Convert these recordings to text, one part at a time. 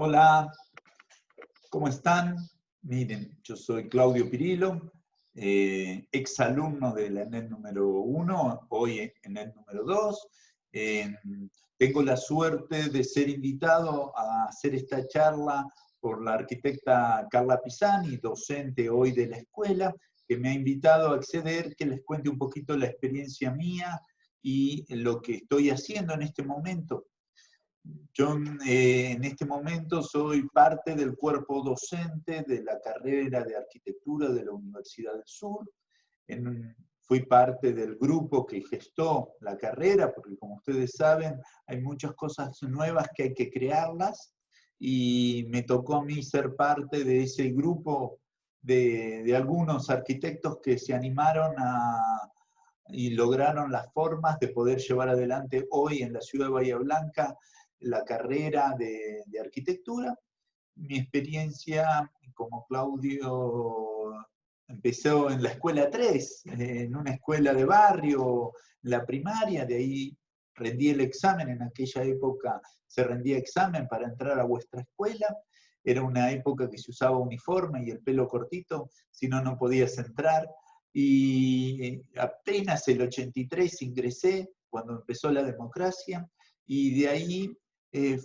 Hola, ¿cómo están? Miren, yo soy Claudio Pirillo, exalumno de la ENED número 1, hoy ENED número 2. Tengo la suerte de ser invitado a hacer esta charla por la arquitecta Carla Pisani, docente hoy de la escuela, que me ha invitado a acceder, que les cuente un poquito la experiencia mía y lo que estoy haciendo en este momento. Yo en este momento soy parte del cuerpo docente de la carrera de arquitectura de la Universidad del Sur. Fui parte del grupo que gestó la carrera, porque como ustedes saben, hay muchas cosas nuevas que hay que crearlas, y me tocó a mí ser parte de ese grupo de algunos arquitectos que se animaron y lograron las formas de poder llevar adelante hoy en la ciudad de Bahía Blanca la carrera de arquitectura. Mi experiencia como Claudio empezó en la escuela 3, en una escuela de barrio, la primaria, de ahí rendí el examen, en aquella época se rendía examen para entrar a vuestra escuela, era una época que se usaba uniforme y el pelo cortito, si no, no podías entrar, y apenas el 83 ingresé, cuando empezó la democracia, y de ahí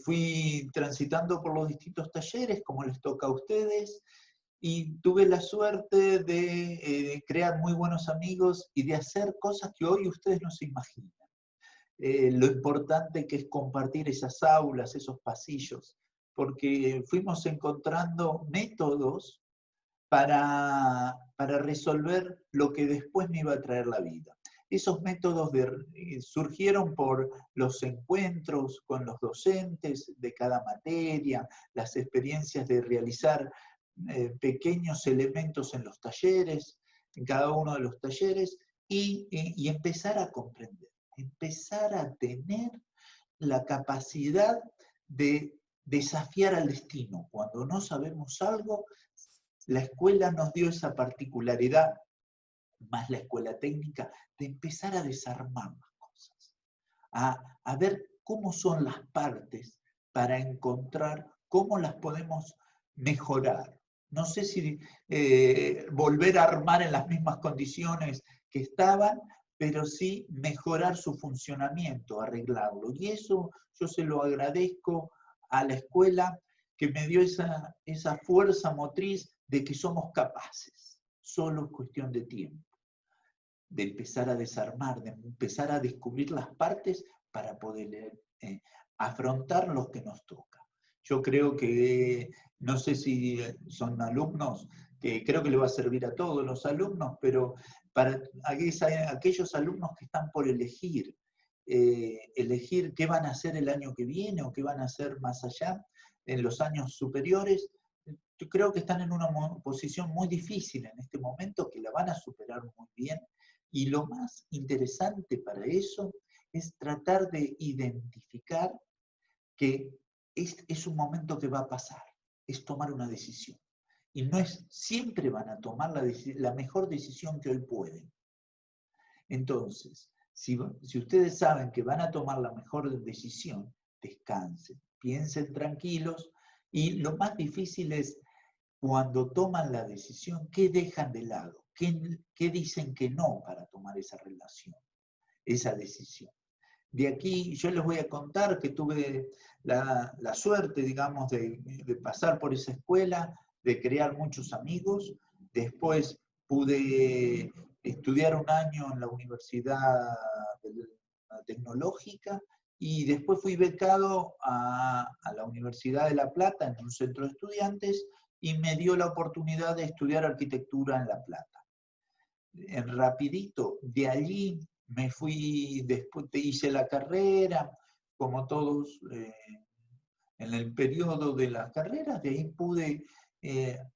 fui transitando por los distintos talleres, como les toca a ustedes, y tuve la suerte de crear muy buenos amigos y de hacer cosas que hoy ustedes no se imaginan. Lo importante que es compartir esas aulas, esos pasillos, porque fuimos encontrando métodos para resolver lo que después me iba a traer la vida. Esos métodos surgieron por los encuentros con los docentes de cada materia, las experiencias de realizar pequeños elementos en los talleres, en cada uno de los talleres, y empezar a comprender, empezar a tener la capacidad de desafiar al destino. Cuando no sabemos algo, la escuela nos dio esa particularidad, más la escuela técnica, de empezar a desarmar las cosas, a ver cómo son las partes para encontrar cómo las podemos mejorar. No sé si volver a armar en las mismas condiciones que estaban, pero sí mejorar su funcionamiento, arreglarlo. Y eso yo se lo agradezco a la escuela, que me dio esa fuerza motriz de que somos capaces. Solo es cuestión de tiempo, de empezar a desarmar, de empezar a descubrir las partes para poder afrontar lo que nos toca. Yo creo que, no sé si son alumnos, que creo que le va a servir a todos los alumnos, pero para aquellos alumnos que están por elegir qué van a hacer el año que viene o qué van a hacer más allá, en los años superiores, yo creo que están en una posición muy difícil en este momento, que la van a superar muy bien. Y lo más interesante para eso es tratar de identificar que es un momento que va a pasar, es tomar una decisión. Y no es, siempre van a tomar la mejor decisión que hoy pueden. Entonces, si ustedes saben que van a tomar la mejor decisión, descansen, piensen tranquilos, y lo más difícil es cuando toman la decisión, ¿qué dejan de lado? ¿Qué dicen que no para tomar esa relación, esa decisión? De aquí yo les voy a contar que tuve la suerte, digamos, de pasar por esa escuela, de crear muchos amigos. Después pude estudiar un año en la Universidad Tecnológica, y después fui becado a la Universidad de La Plata, en un centro de estudiantes, y me dio la oportunidad de estudiar arquitectura en La Plata. Rapidito, de allí me fui, después hice la carrera, como todos en el periodo de las carreras, de ahí pude,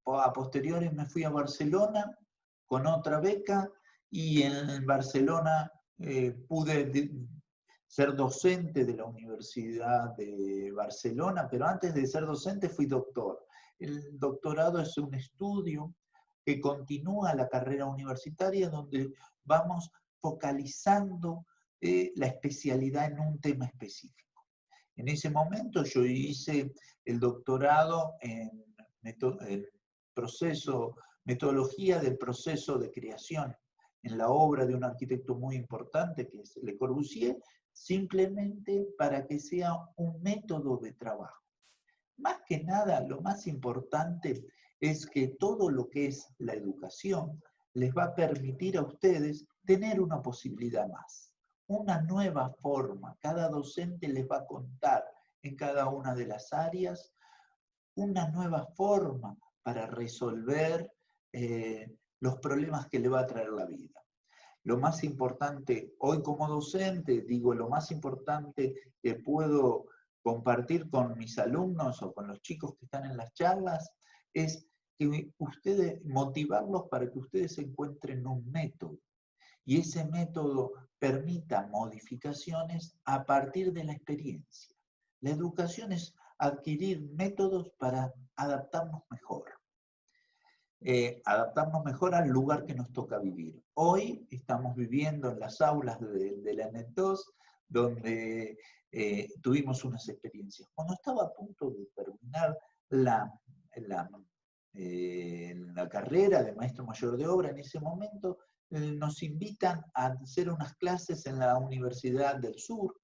a posteriores me fui a Barcelona con otra beca, y en Barcelona pude ser docente de la Universidad de Barcelona, pero antes de ser docente fui doctor. El doctorado es un estudio que continúa la carrera universitaria, donde vamos focalizando la especialidad en un tema específico. En ese momento yo hice el doctorado en metodología del proceso de creación, en la obra de un arquitecto muy importante que es Le Corbusier, simplemente para que sea un método de trabajo. Más que nada, lo más importante es que todo lo que es la educación les va a permitir a ustedes tener una posibilidad más, una nueva forma. Cada docente les va a contar en cada una de las áreas una nueva forma para resolver los problemas que le va a traer la vida. Lo más importante, hoy como docente, digo, lo más importante que puedo compartir con mis alumnos o con los chicos que están en las charlas es que ustedes, motivarlos para que ustedes encuentren un método. Y ese método permita modificaciones a partir de la experiencia. La educación es adquirir métodos para adaptarnos mejor. Adaptarnos mejor al lugar que nos toca vivir. Hoy estamos viviendo en las aulas de la NET2, donde tuvimos unas experiencias. Cuando estaba a punto de terminar la carrera de maestro mayor de obra, en ese momento nos invitan a hacer unas clases en la Universidad del Sur,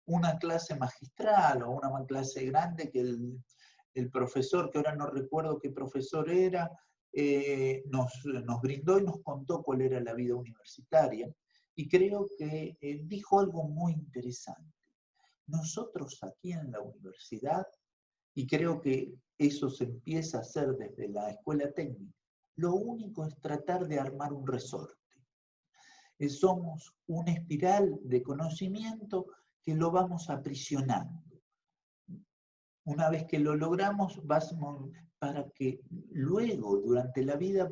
una clase magistral o una clase grande que el profesor, que ahora no recuerdo qué profesor era, nos brindó y nos contó cuál era la vida universitaria, y creo que dijo algo muy interesante. Nosotros aquí en la universidad, y creo que eso se empieza a hacer desde la escuela técnica, lo único es tratar de armar un resorte. Somos una espiral de conocimiento que lo vamos aprisionando. Una vez que lo logramos, para que luego, durante la vida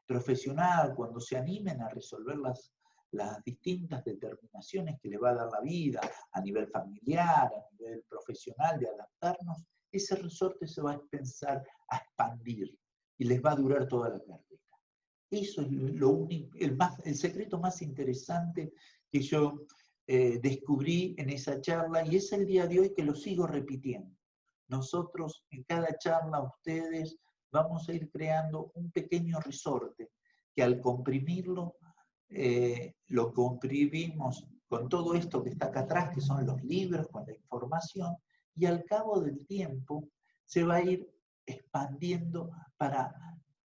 profesional, cuando se animen a resolver las distintas determinaciones que le va a dar la vida, a nivel familiar, a nivel profesional, de adaptarnos, ese resorte se va a empezar a expandir y les va a durar toda la carrera. Eso es lo único, el secreto más interesante que yo descubrí en esa charla, y es el día de hoy que lo sigo repitiendo. Nosotros en cada charla, ustedes, vamos a ir creando un pequeño resorte que al comprimirlo, lo comprimimos con todo esto que está acá atrás, que son los libros, con la información, y al cabo del tiempo se va a ir expandiendo para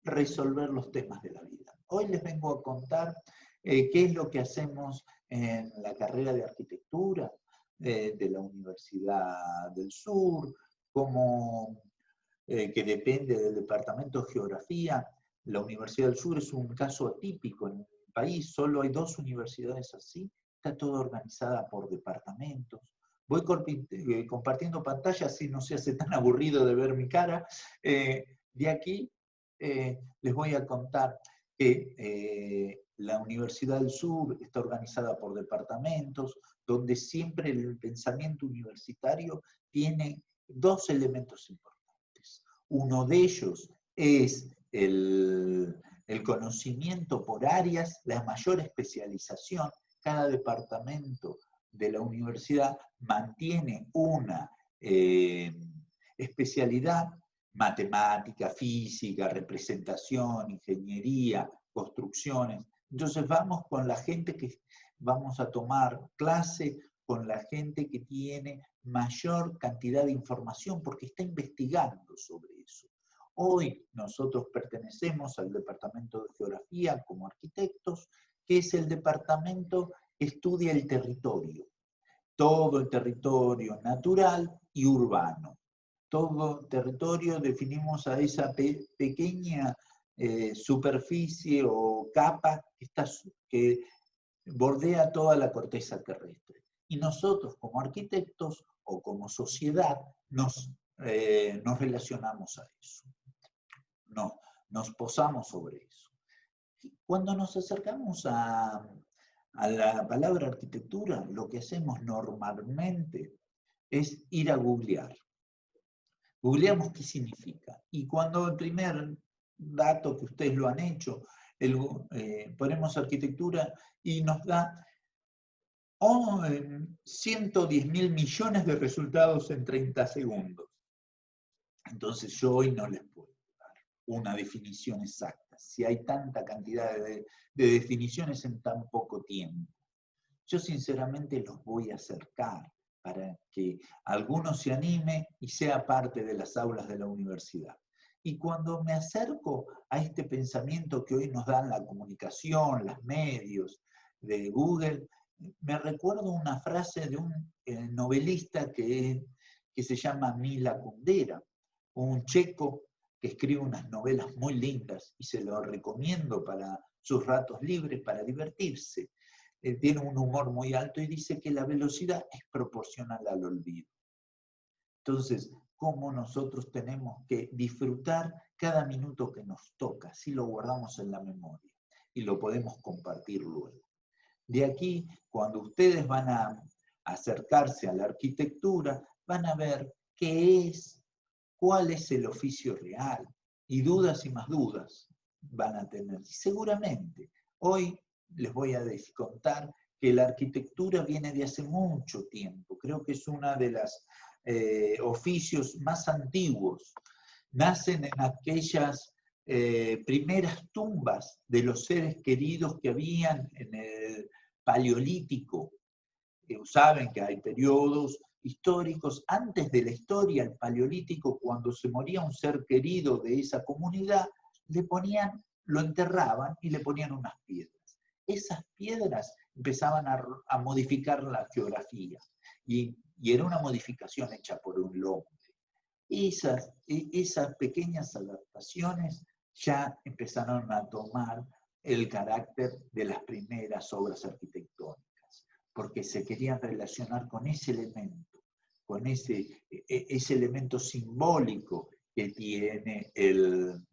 resolver los temas de la vida. Hoy les vengo a contar qué es lo que hacemos en la carrera de arquitectura de la Universidad del Sur, que depende del Departamento de Geografía. La Universidad del Sur es un caso atípico en el país, solo hay 2 universidades así, está toda organizada por departamentos. Voy compartiendo pantalla, así no se hace tan aburrido de ver mi cara. De aquí les voy a contar que la Universidad del Sur está organizada por departamentos, donde siempre el pensamiento universitario tiene 2 elementos importantes. Uno de ellos es el conocimiento por áreas, la mayor especialización. Cada departamento de la universidad mantiene una especialidad: matemática, física, representación, ingeniería, construcciones. Entonces vamos con la gente que vamos a tomar clase, con la gente que tiene mayor cantidad de información porque está investigando sobre eso. Hoy nosotros pertenecemos al Departamento de Geografía como arquitectos, que es el departamento que estudia el territorio, todo el territorio natural y urbano. Todo territorio definimos a esa pequeña superficie o capa que bordea toda la corteza terrestre. Y nosotros como arquitectos o como sociedad nos relacionamos a eso. Nos posamos sobre eso. Cuando nos acercamos a la palabra arquitectura, lo que hacemos normalmente es ir a googlear. Googleamos qué significa. Y cuando el primer dato que ustedes lo han hecho, ponemos arquitectura y nos da o 110.000 millones de resultados en 30 segundos. Entonces yo hoy no les puedo dar una definición exacta, si hay tanta cantidad de definiciones en tan poco tiempo. Yo sinceramente los voy a acercar para que alguno se anime y sea parte de las aulas de la universidad. Y cuando me acerco a este pensamiento que hoy nos dan la comunicación, los medios de Google, me recuerdo una frase de un novelista que se llama Mila Kundera, un checo que escribe unas novelas muy lindas y se lo recomiendo para sus ratos libres, para divertirse. Tiene un humor muy alto y dice que la velocidad es proporcional al olvido. Entonces, ¿cómo nosotros tenemos que disfrutar cada minuto que nos toca, si lo guardamos en la memoria y lo podemos compartir luego? De aquí, cuando ustedes van a acercarse a la arquitectura, van a ver qué es, cuál es el oficio real, y dudas y más dudas van a tener. Y seguramente, hoy les voy a contar que la arquitectura viene de hace mucho tiempo. Creo que es una de las oficios más antiguos. Nacen en aquellas primeras tumbas de los seres queridos que habían en el Paleolítico. Saben que hay periodos históricos. Antes de la historia, el Paleolítico, cuando se moría un ser querido de esa comunidad, lo enterraban y le ponían unas piedras. Esas piedras empezaban a modificar la geografía y era una modificación hecha por un hombre. Esas pequeñas adaptaciones ya empezaron a tomar el carácter de las primeras obras arquitectónicas, porque se querían relacionar con ese elemento, con ese elemento simbólico que tiene el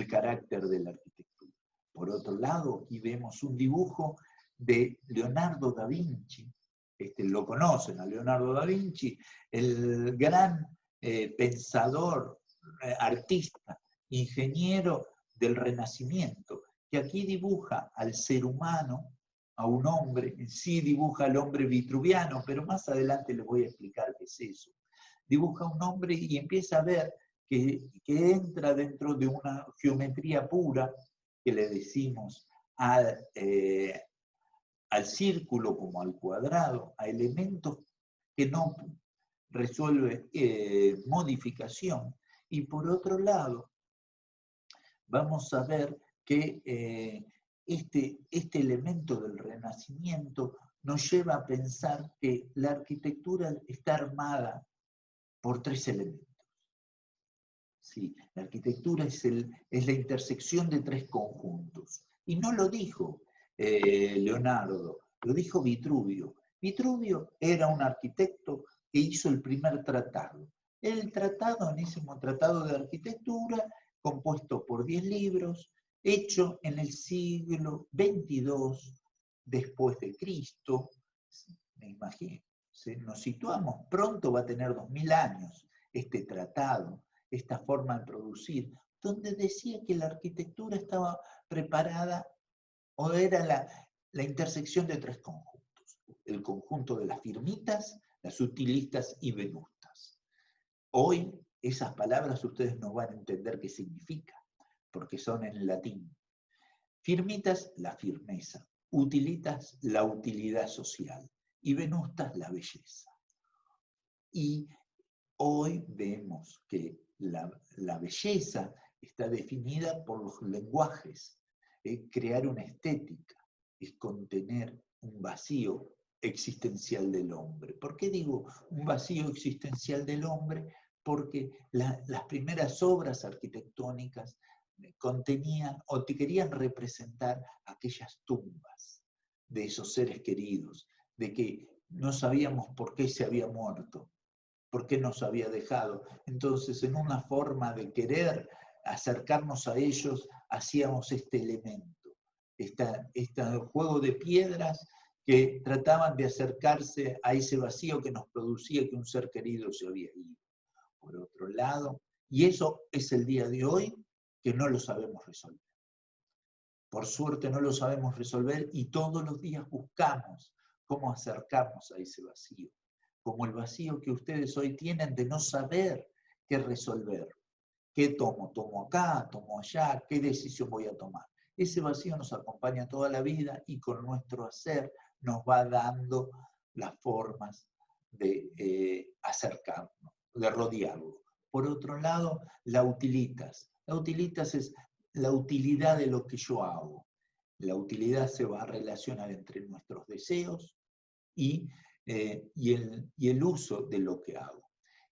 carácter de la arquitectura. Por otro lado, aquí vemos un dibujo de Leonardo da Vinci. Lo conocen a Leonardo da Vinci, el gran pensador, artista, ingeniero del Renacimiento, que aquí dibuja al ser humano, a un hombre, en sí dibuja al hombre vitruviano, pero más adelante les voy a explicar qué es eso. Dibuja a un hombre y empieza a ver que entra dentro de una geometría pura, que le decimos al círculo como al cuadrado, a elementos que no resuelve modificación. Y por otro lado, vamos a ver que este elemento del Renacimiento nos lleva a pensar que la arquitectura está armada por tres elementos. Sí, la arquitectura es la intersección de tres conjuntos. Y no lo dijo Leonardo, lo dijo Vitruvio. Vitruvio era un arquitecto que hizo el primer tratado. El tratado, enésimo tratado de arquitectura, compuesto por 10 libros, hecho en el siglo XXII después de Cristo. Me imagino, nos situamos, pronto va a tener 2000 años este tratado, esta forma de producir, donde decía que la arquitectura estaba preparada o era la intersección de tres conjuntos. El conjunto de las firmitas, las utilistas y venustas. Hoy esas palabras ustedes no van a entender qué significa, porque son en latín. Firmitas, la firmeza. Utilitas, la utilidad social. Y venustas, la belleza. Y hoy vemos que la belleza está definida por los lenguajes. Crear una estética es contener un vacío existencial del hombre. ¿Por qué digo un vacío existencial del hombre? Porque las primeras obras arquitectónicas contenían o te querían representar aquellas tumbas de esos seres queridos, de que no sabíamos por qué se había muerto, por qué nos había dejado. Entonces, en una forma de querer acercarnos a ellos, hacíamos este elemento, este juego de piedras que trataban de acercarse a ese vacío que nos producía que un ser querido se había ido. Por otro lado, y eso es el día de hoy que no lo sabemos resolver. Por suerte no lo sabemos resolver y todos los días buscamos cómo acercarnos a ese vacío, como el vacío que ustedes hoy tienen de no saber qué resolver. ¿Qué tomo? ¿Tomo acá? ¿Tomo allá? ¿Qué decisión voy a tomar? Ese vacío nos acompaña toda la vida y con nuestro hacer nos va dando las formas de acercarnos, de rodearlo. Por otro lado, la utilitas. La utilitas es la utilidad de lo que yo hago. La utilidad se va a relacionar entre nuestros deseos y el uso de lo que hago.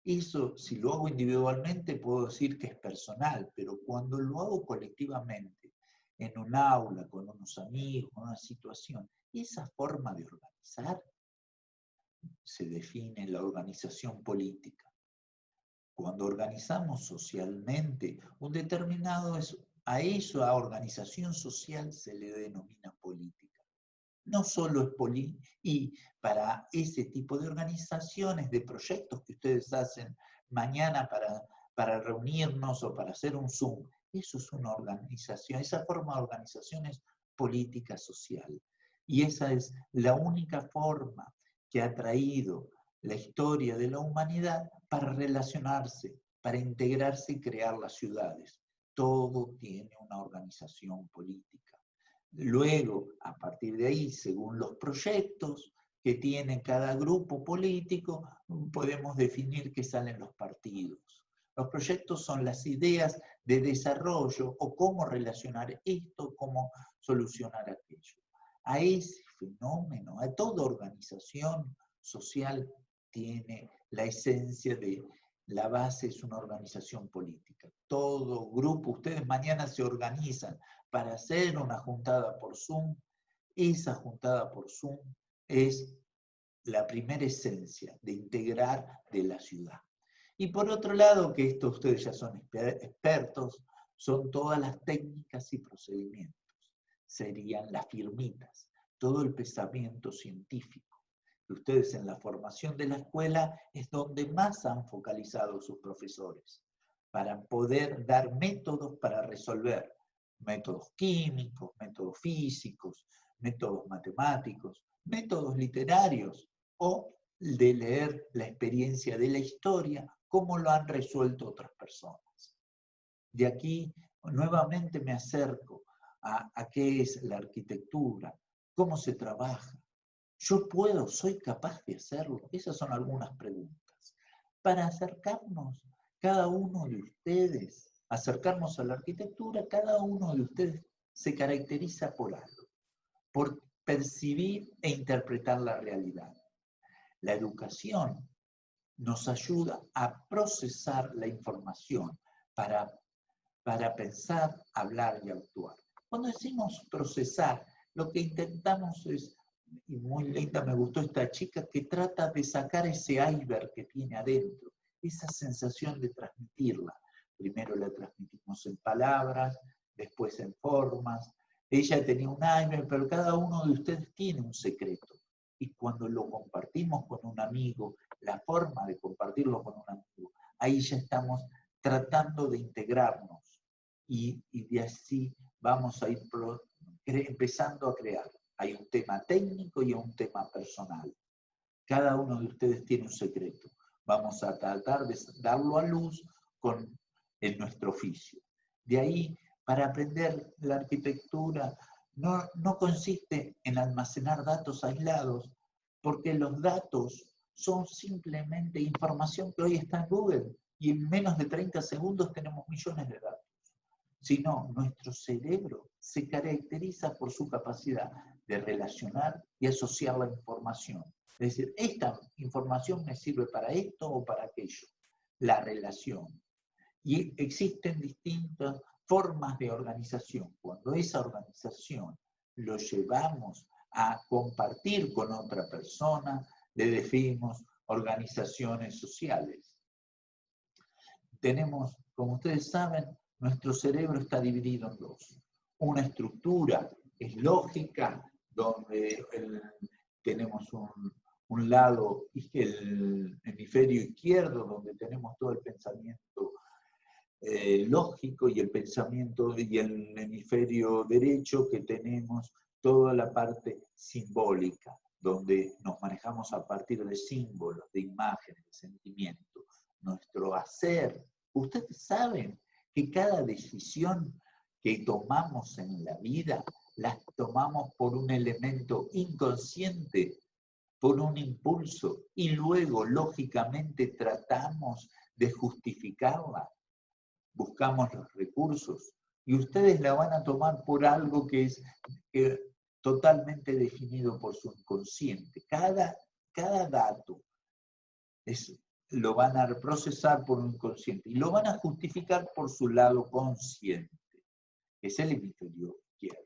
Eso, si lo hago individualmente, puedo decir que es personal, pero cuando lo hago colectivamente, en un aula, con unos amigos, con una situación, esa forma de organizar se define en la organización política. Cuando organizamos socialmente, a eso, a organización social, se le denomina política. No solo es y para ese tipo de organizaciones, de proyectos que ustedes hacen mañana para reunirnos o para hacer un Zoom, eso es una organización, esa forma de organización es política social. Y esa es la única forma que ha traído la historia de la humanidad para relacionarse, para integrarse y crear las ciudades. Todo tiene una organización política. Luego, a partir de ahí, según los proyectos que tiene cada grupo político, podemos definir qué salen los partidos. Los proyectos son las ideas de desarrollo o cómo relacionar esto, cómo solucionar aquello. A ese fenómeno, a toda organización social tiene la esencia de la base es una organización política. Todo grupo, ustedes mañana se organizan para hacer una juntada por Zoom. Esa juntada por Zoom es la primera esencia de integrar de la ciudad. Y por otro lado, que esto ustedes ya son expertos, son todas las técnicas y procedimientos. Serían las firmitas, todo el pensamiento científico. Ustedes en la formación de la escuela es donde más han focalizado sus profesores, para poder dar métodos para resolver, métodos químicos, métodos físicos, métodos matemáticos, métodos literarios, o de leer la experiencia de la historia, cómo lo han resuelto otras personas. De aquí nuevamente me acerco a qué es la arquitectura, cómo se trabaja. ¿Yo soy capaz de hacerlo? Esas son algunas preguntas. Para acercarnos, cada uno de ustedes, acercarnos a la arquitectura, cada uno de ustedes se caracteriza por algo, por percibir e interpretar la realidad. La educación nos ayuda a procesar la información para pensar, hablar y actuar. Cuando decimos procesar, lo que intentamos es, y muy linda me gustó esta chica, que trata de sacar ese iceberg que tiene adentro, esa sensación de transmitirla. Primero la transmitimos en palabras, después en formas. Ella tenía un iceberg, pero cada uno de ustedes tiene un secreto. Y cuando lo compartimos con un amigo, la forma de compartirlo con un amigo, ahí ya estamos tratando de integrarnos. Y de así vamos a ir empezando a crear. Hay un tema técnico y un tema personal. Cada uno de ustedes tiene un secreto. Vamos a tratar de darlo a luz en nuestro oficio. De ahí, para aprender la arquitectura, no consiste en almacenar datos aislados, porque los datos son simplemente información que hoy está en Google y en menos de 30 segundos tenemos millones de datos. Sino nuestro cerebro se caracteriza por su capacidad de relacionar y asociar la información. Es decir, esta información me sirve para esto o para aquello. La relación. Y existen distintas formas de organización. Cuando esa organización lo llevamos a compartir con otra persona, le decimos organizaciones sociales. Tenemos, como ustedes saben, nuestro cerebro está dividido en dos. Una estructura es lógica, donde tenemos un lado, el hemisferio izquierdo, donde tenemos todo el pensamiento lógico, y el pensamiento, y el hemisferio derecho, que tenemos toda la parte simbólica, donde nos manejamos a partir de símbolos, de imágenes, de sentimientos, nuestro hacer. Ustedes saben que cada decisión que tomamos en la vida, las tomamos por un elemento inconsciente, por un impulso, y luego, lógicamente, tratamos de justificarla, buscamos los recursos, y ustedes la van a tomar por algo que es totalmente definido por su inconsciente. Cada dato lo van a procesar por un inconsciente y lo van a justificar por su lado consciente, que es el hemisferio izquierdo.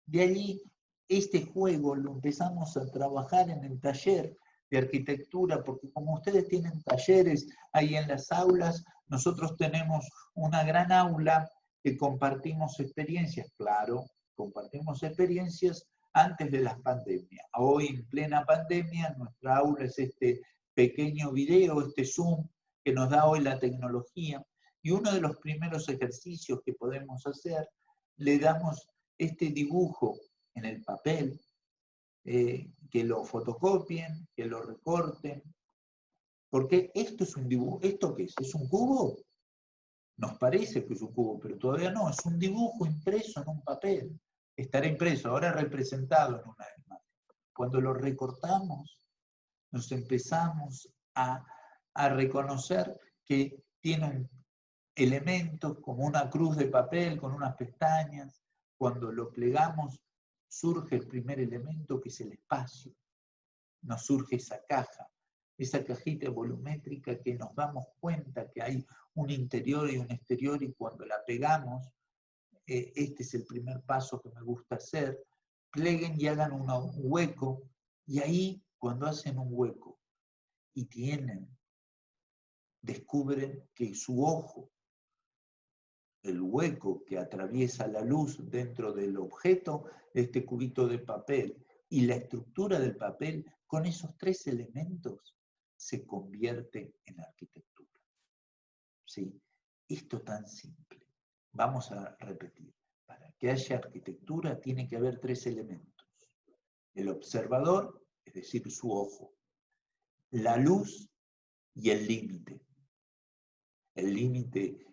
De allí, este juego lo empezamos a trabajar en el taller de arquitectura, porque como ustedes tienen talleres ahí en las aulas, nosotros tenemos una gran aula que compartimos experiencias, claro, compartimos experiencias antes de las pandemias. Hoy, en plena pandemia, nuestra aula es este pequeño video, este Zoom, que nos da hoy la tecnología, y uno de los primeros ejercicios que podemos hacer, le damos este dibujo en el papel, que lo fotocopien, que lo recorten, porque esto es un dibujo. ¿Esto qué es? ¿Es un cubo? Nos parece que es un cubo, pero todavía no, es un dibujo impreso en un papel. Estará impreso, ahora representado en una imagen. Cuando lo recortamos, nos empezamos a reconocer que tiene elementos como una cruz de papel con unas pestañas. Cuando lo plegamos, surge el primer elemento, que es el espacio. Nos surge esa caja, esa cajita volumétrica que nos damos cuenta que hay un interior y un exterior, y cuando la pegamos, este es el primer paso que me gusta hacer, pleguen y hagan un hueco, y ahí, cuando hacen un hueco y descubren que su ojo, el hueco que atraviesa la luz dentro del objeto, este cubito de papel, y la estructura del papel, con esos tres elementos, se convierte en arquitectura. ¿Sí? Esto tan simple. Vamos a repetir. Para que haya arquitectura tiene que haber tres elementos. El observador, es decir, su ojo. La luz y el límite. El límite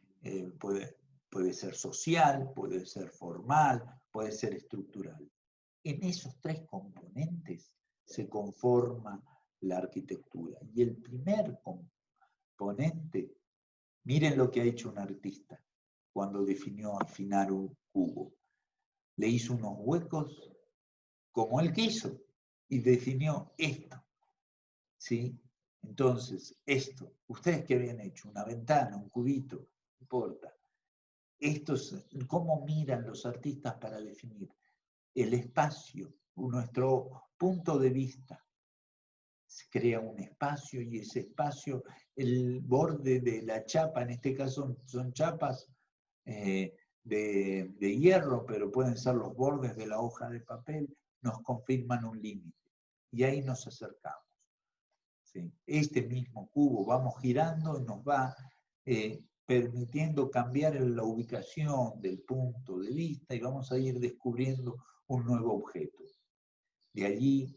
puede ser social, puede ser formal, puede ser estructural. En esos tres componentes se conforma la arquitectura. Y el primer componente, miren lo que ha hecho un artista cuando definió afinar un cubo. Le hizo unos huecos como él quiso y definió esto. ¿Sí? Entonces, esto, ¿ustedes qué habían hecho? Una ventana, un cubito, no importa. ¿Cómo miran los artistas para definir el espacio, nuestro punto de vista? Se crea un espacio, y ese espacio, el borde de la chapa, en este caso son chapas de hierro, pero pueden ser los bordes de la hoja de papel, nos confirman un límite. Y ahí nos acercamos. ¿Sí? Este mismo cubo vamos girando y nos va permitiendo cambiar la ubicación del punto de vista, y vamos a ir descubriendo un nuevo objeto. De allí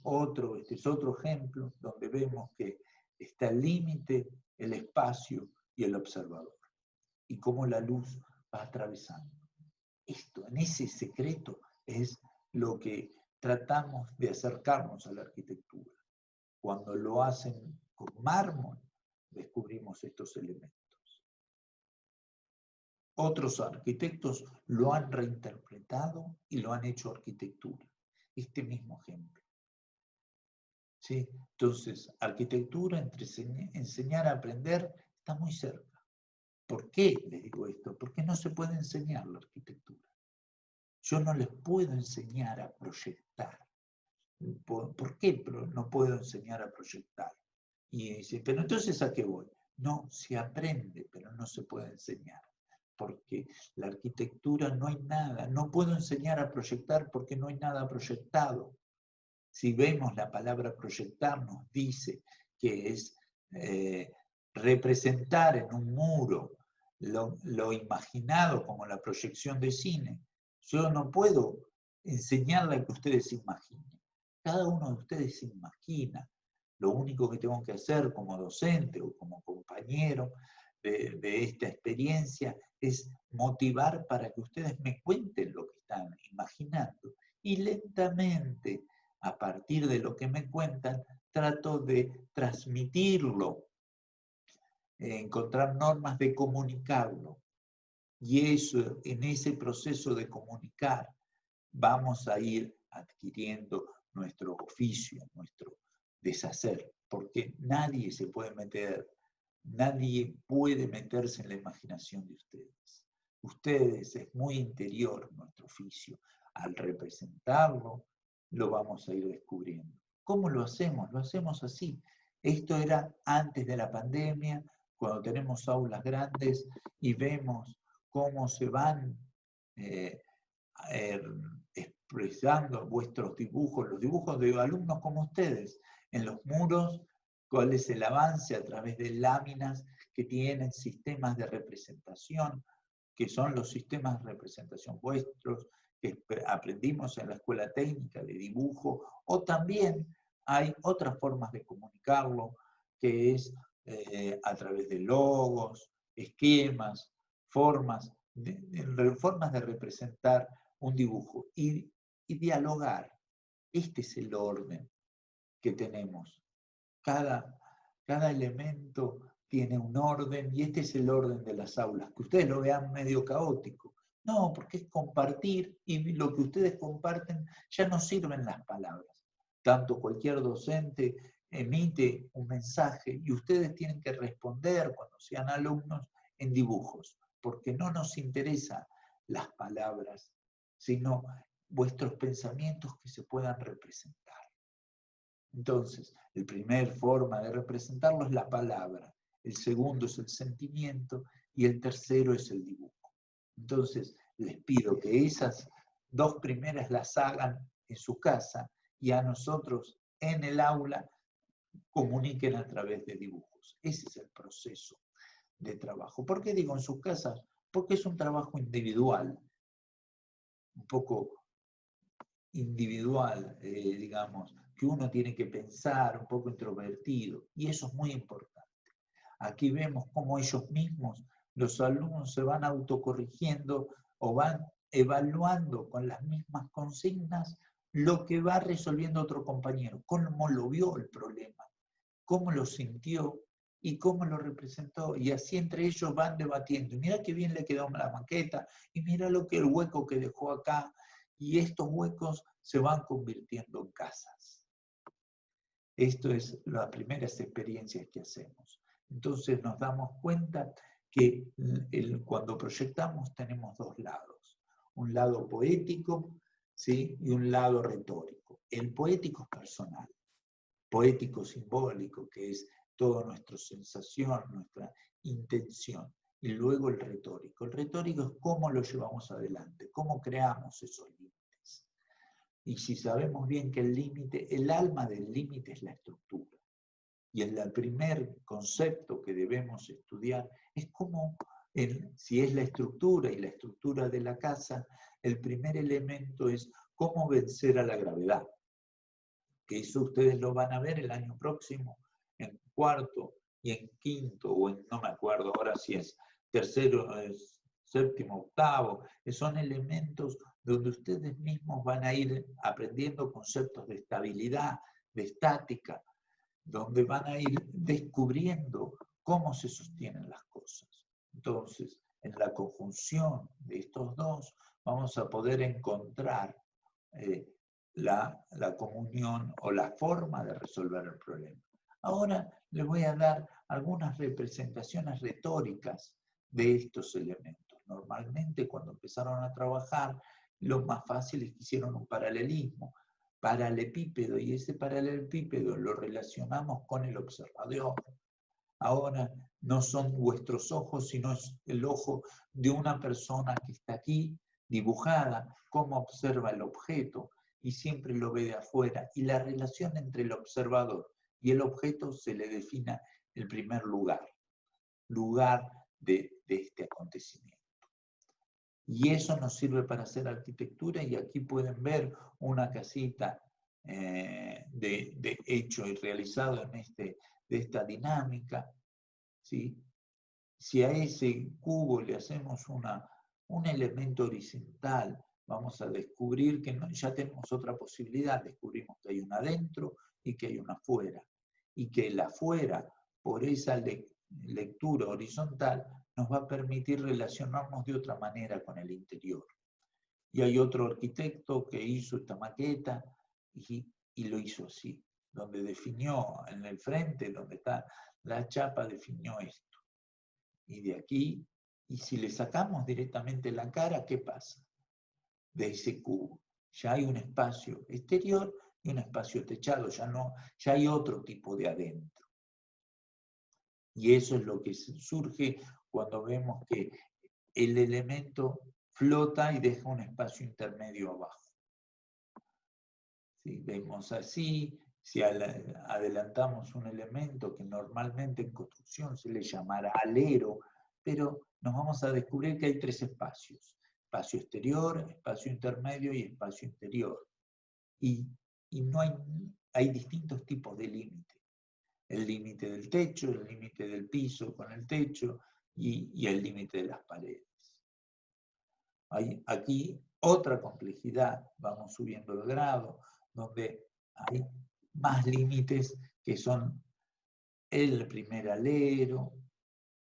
este es otro ejemplo donde vemos que está el límite, el espacio y el observador, y cómo la luz va atravesando. Esto, en ese secreto, es lo que tratamos de acercarnos a la arquitectura. Cuando lo hacen con mármol, descubrimos estos elementos. Otros arquitectos lo han reinterpretado y lo han hecho arquitectura. Este mismo ejemplo. ¿Sí? Entonces, arquitectura, entre enseñar a aprender, está muy cerca. ¿Por qué les digo esto? Porque no se puede enseñar la arquitectura. Yo no les puedo enseñar a proyectar. ¿Por qué no puedo enseñar a proyectar? Y dice, pero entonces ¿a qué voy? No, se aprende, pero no se puede enseñar. Porque la arquitectura no hay nada. No puedo enseñar a proyectar porque no hay nada proyectado. Si vemos la palabra proyectar, nos dice que es representar en un muro lo imaginado, como la proyección de cine. Yo no puedo enseñarle que ustedes imaginen, Cada uno de ustedes se imagina. Lo único que tengo que hacer como docente o como compañero de esta experiencia es motivar para que ustedes me cuenten lo que están imaginando. Y lentamente, a partir de lo que me cuentan, trato de transmitirlo, encontrar normas de comunicarlo. Y eso, en ese proceso de comunicar, vamos a ir adquiriendo nuestro oficio, nuestro deshacer, porque nadie se puede meter, nadie puede meterse en la imaginación de ustedes. Ustedes es muy interior nuestro oficio. Al representarlo, lo vamos a ir descubriendo. ¿Cómo lo hacemos? Lo hacemos así. Esto era antes de la pandemia, cuando tenemos aulas grandes y vemos cómo se van expresando vuestros dibujos, los dibujos de alumnos como ustedes, en los muros, cuál es el avance a través de láminas que tienen sistemas de representación, que son los sistemas de representación vuestros, que aprendimos en la escuela técnica de dibujo, o también hay otras formas de comunicarlo, que es a través de logos, esquemas, formas de representar un dibujo y dialogar. Este es el orden que tenemos. Cada elemento tiene un orden y este es el orden de las aulas. Que ustedes lo vean medio caótico. No, porque es compartir y lo que ustedes comparten ya no sirven las palabras. Tanto cualquier docente emite un mensaje y ustedes tienen que responder cuando sean alumnos en dibujos, porque no nos interesan las palabras, sino vuestros pensamientos que se puedan representar. Entonces, la primera forma de representarlo es la palabra, el segundo es el sentimiento y el tercero es el dibujo. Entonces, les pido que esas dos primeras las hagan en su casa y a nosotros en el aula comuniquen a través de dibujos. Ese es el proceso de trabajo. ¿Por qué digo en sus casas? Porque es un trabajo individual, un poco individual, digamos, que uno tiene que pensar, un poco introvertido, y eso es muy importante. Aquí vemos cómo ellos mismos, los alumnos, se van autocorrigiendo o van evaluando con las mismas consignas lo que va resolviendo otro compañero, cómo lo vio el problema, cómo lo sintió y cómo lo representó. Y así entre ellos van debatiendo. Y mira qué bien le quedó la maqueta, y mira lo que el hueco que dejó acá. Y estos huecos se van convirtiendo en casas. Esto es las primeras experiencias que hacemos. Entonces nos damos cuenta que cuando proyectamos tenemos dos lados. Un lado poético, ¿sí? Y un lado retórico. El poético es personal. Poético simbólico, que es toda nuestra sensación, nuestra intención. Y luego el retórico. El retórico es cómo lo llevamos adelante, cómo creamos esos límites. Y si sabemos bien que el alma del límite es la estructura. Y el primer concepto que debemos estudiar es cómo, si es la estructura y la estructura de la casa, el primer elemento es cómo vencer a la gravedad. Que eso ustedes lo van a ver el año próximo, en cuarto y en quinto, o en, no me acuerdo ahora si es tercero, séptimo, octavo, que son elementos donde ustedes mismos van a ir aprendiendo conceptos de estabilidad, de estática, donde van a ir descubriendo cómo se sostienen las cosas. Entonces, en la conjunción de estos dos, vamos a poder encontrar la comunión o la forma de resolver el problema. Ahora les voy a dar algunas representaciones retóricas de estos elementos. Normalmente cuando empezaron a trabajar, lo más fácil es que hicieron un paralelismo, paralepípedo, y ese paralepípedo lo relacionamos con el observador. Ahora no son vuestros ojos, sino es el ojo de una persona que está aquí dibujada, cómo observa el objeto, y siempre lo ve de afuera. Y la relación entre el observador y el objeto se le defina el primer lugar de este acontecimiento. Y eso nos sirve para hacer arquitectura, y aquí pueden ver una casita de hecho y realizado de esta dinámica, ¿sí? Si a ese cubo le hacemos un elemento horizontal, vamos a descubrir que ya tenemos otra posibilidad. Descubrimos que hay una adentro y que hay una afuera. Y que el afuera, por esa lectura horizontal, nos va a permitir relacionarnos de otra manera con el interior. Y hay otro arquitecto que hizo esta maqueta y lo hizo así, donde definió en el frente, donde está la chapa, definió esto. Y de aquí, y si le sacamos directamente la cara, ¿qué pasa? De ese cubo. Ya hay un espacio exterior y un espacio techado, ya hay otro tipo de adentro. Y eso es lo que surge cuando vemos que el elemento flota y deja un espacio intermedio abajo. ¿Sí? Vemos así, si adelantamos un elemento que normalmente en construcción se le llamará alero, pero nos vamos a descubrir que hay tres espacios: espacio exterior, espacio intermedio y espacio interior. Y no hay distintos tipos de límite. El límite del techo, el límite del piso con el techo y el límite de las paredes. Hay aquí otra complejidad, vamos subiendo el grado, donde hay más límites que son el primer alero,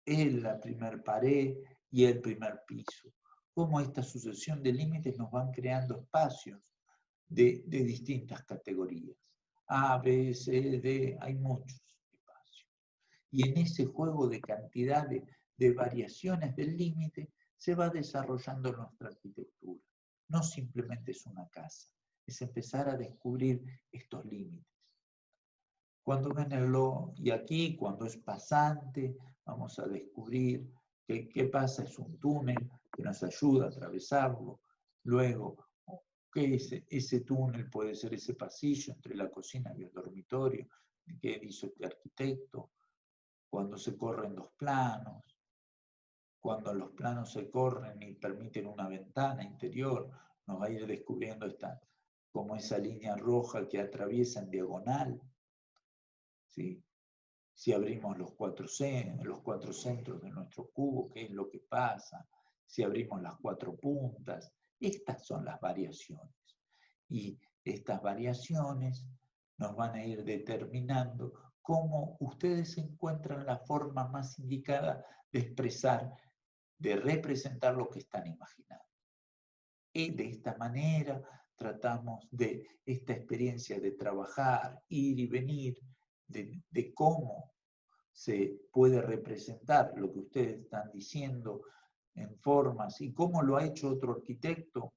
la primer pared y el primer piso. Cómo esta sucesión de límites nos van creando espacios de distintas categorías. A, B, C, D, hay muchos espacios. Y en ese juego de cantidad de variaciones del límite se va desarrollando nuestra arquitectura. No simplemente es una casa, es empezar a descubrir estos límites. Cuando ven y aquí, cuando es pasante, vamos a descubrir que qué pasa, es un túnel que nos ayuda a atravesarlo. Luego, que ese túnel puede ser ese pasillo entre la cocina y el dormitorio que hizo este arquitecto. Cuando se corren dos planos, cuando los planos se corren y permiten una ventana interior, nos va a ir descubriendo como esa línea roja que atraviesa en diagonal. ¿Sí? Si abrimos los cuatro centros de nuestro cubo, ¿qué es lo que pasa? Si abrimos las cuatro puntas, estas son las variaciones. Y estas variaciones nos van a ir determinando cómo ustedes encuentran la forma más indicada de expresar, de representar lo que están imaginando. Y de esta manera tratamos de esta experiencia de trabajar, ir y venir, de cómo se puede representar lo que ustedes están diciendo en formas y cómo lo ha hecho otro arquitecto,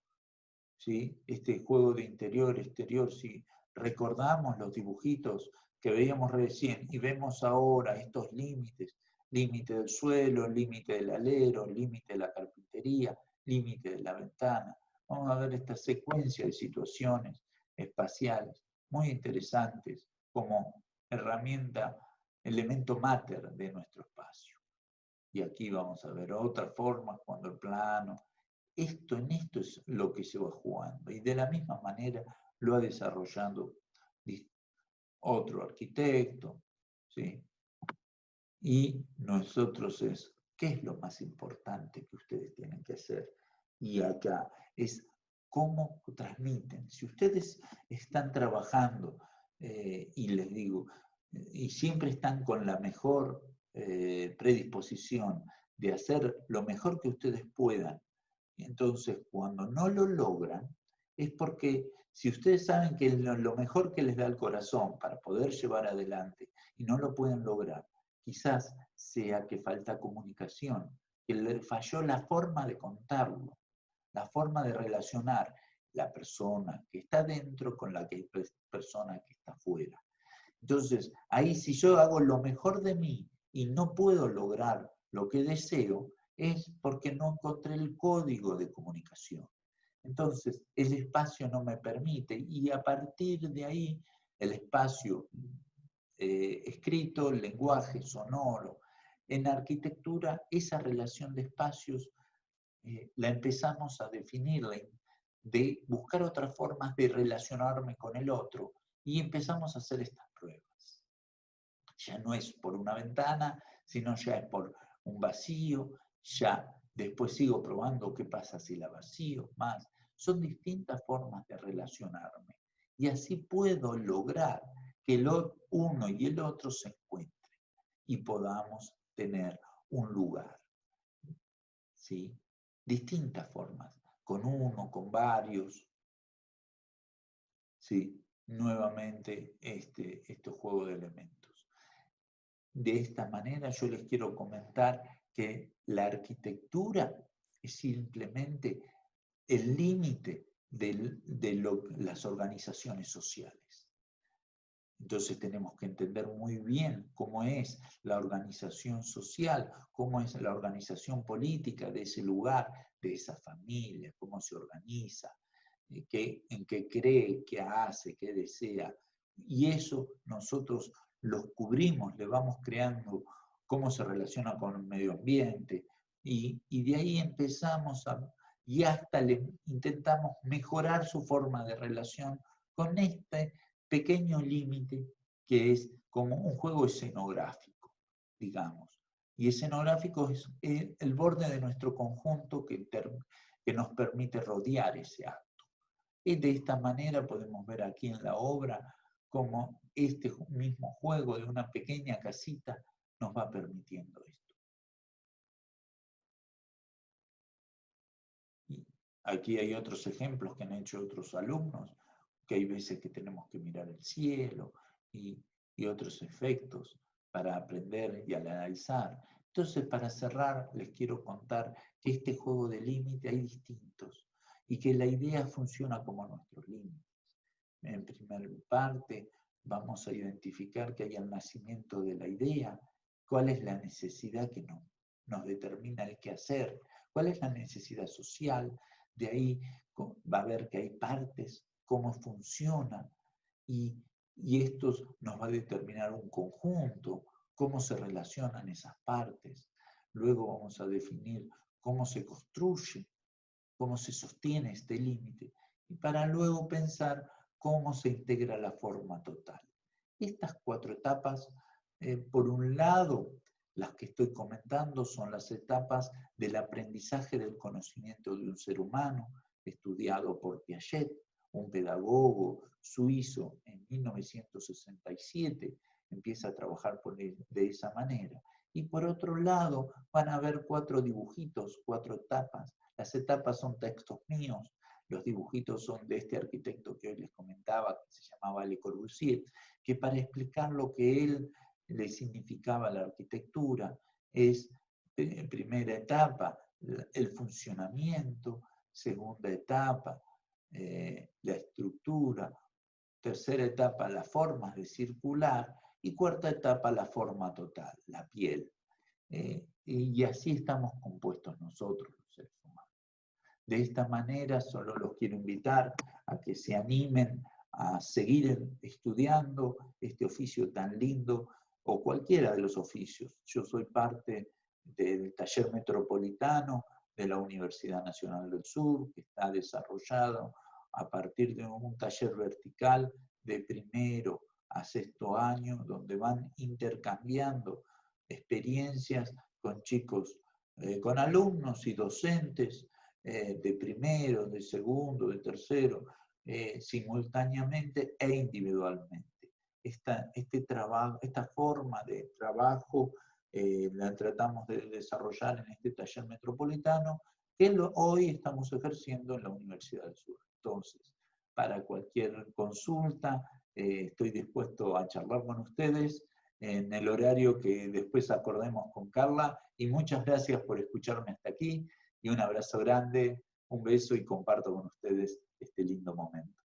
¿sí? Este juego de interior-exterior, si recordamos los dibujitos que veíamos recién y vemos ahora estos límites, límite del suelo, límite del alero, límite de la carpintería, límite de la ventana. Vamos a ver esta secuencia de situaciones espaciales muy interesantes como herramienta, elemento mater de nuestro espacio. Y aquí vamos a ver otras formas cuando el plano. En esto es lo que se va jugando. Y de la misma manera lo ha desarrollado otro arquitecto, ¿sí? Y nosotros ¿qué es lo más importante que ustedes tienen que hacer? Y acá es cómo transmiten. Si ustedes están trabajando, y les digo, y siempre están con la mejor predisposición de hacer lo mejor que ustedes puedan, entonces cuando no lo logran, es porque si ustedes saben que es lo mejor que les da el corazón para poder llevar adelante y no lo pueden lograr, quizás sea que falta comunicación, que le falló la forma de contarlo, la forma de relacionar la persona que está dentro con la persona que está fuera. Entonces, ahí si yo hago lo mejor de mí y no puedo lograr lo que deseo, es porque no encontré el código de comunicación. Entonces, el espacio no me permite y a partir de ahí, el espacio escrito, el lenguaje sonoro. En arquitectura, esa relación de espacios la empezamos a definir, de buscar otras formas de relacionarme con el otro y empezamos a hacer estas pruebas. Ya no es por una ventana, sino ya es por un vacío, ya después sigo probando qué pasa si la vacío más. Son distintas formas de relacionarme y así puedo lograr que el uno y el otro se encuentren y podamos tener un lugar. ¿Sí? Distintas formas, con uno, con varios. ¿Sí? Nuevamente este juego de elementos. De esta manera yo les quiero comentar que la arquitectura es simplemente el límite de las organizaciones sociales. Entonces tenemos que entender muy bien cómo es la organización social, cómo es la organización política de ese lugar, de esa familia, cómo se organiza, en qué cree, qué hace, qué desea. Y eso nosotros lo cubrimos, le vamos creando cómo se relaciona con el medio ambiente. Y de ahí empezamos y hasta intentamos mejorar su forma de relación con este pequeño límite que es como un juego escenográfico, digamos. Y escenográfico es el borde de nuestro conjunto que nos permite rodear ese acto. Y de esta manera podemos ver aquí en la obra cómo este mismo juego de una pequeña casita nos va permitiendo esto. Y aquí hay otros ejemplos que han hecho otros alumnos, que hay veces que tenemos que mirar el cielo y otros efectos para aprender y analizar. Entonces, para cerrar, les quiero contar que este juego de límite hay distintos y que la idea funciona como nuestros límites. En primera parte, vamos a identificar que hay el nacimiento de la idea, cuál es la necesidad que nos determina el qué hacer, cuál es la necesidad social, de ahí va a ver que hay partes, cómo funcionan, y esto nos va a determinar un conjunto, cómo se relacionan esas partes. Luego vamos a definir cómo se construye, cómo se sostiene este límite, y para luego pensar cómo se integra la forma total. Estas 4 etapas, por un lado, las que estoy comentando son las etapas del aprendizaje del conocimiento de un ser humano, estudiado por Piaget, un pedagogo suizo en 1967, empieza a trabajar de esa manera. Y por otro lado, van a haber 4 dibujitos, 4 etapas. Las etapas son textos míos, los dibujitos son de este arquitecto que hoy les comentaba, que se llamaba Le Corbusier, que para explicar lo que él le significaba la arquitectura es, en primera etapa, el funcionamiento, segunda etapa, la estructura, tercera etapa, las formas de circular, y cuarta etapa, la forma total, la piel. Y así estamos compuestos nosotros, los seres humanos. De esta manera, solo los quiero invitar a que se animen a seguir estudiando este oficio tan lindo, o cualquiera de los oficios. Yo soy parte del taller metropolitano de la Universidad Nacional del Sur, que está desarrollado a partir de un taller vertical de primero a sexto año, donde van intercambiando experiencias con chicos, con alumnos y docentes de primero, de segundo, de tercero, simultáneamente e individualmente. Esta forma de trabajo la tratamos de desarrollar en este taller metropolitano, que hoy estamos ejerciendo en la Universidad del Sur. Entonces, para cualquier consulta, estoy dispuesto a charlar con ustedes en el horario que después acordemos con Carla, y muchas gracias por escucharme hasta aquí, y un abrazo grande, un beso, y comparto con ustedes este lindo momento.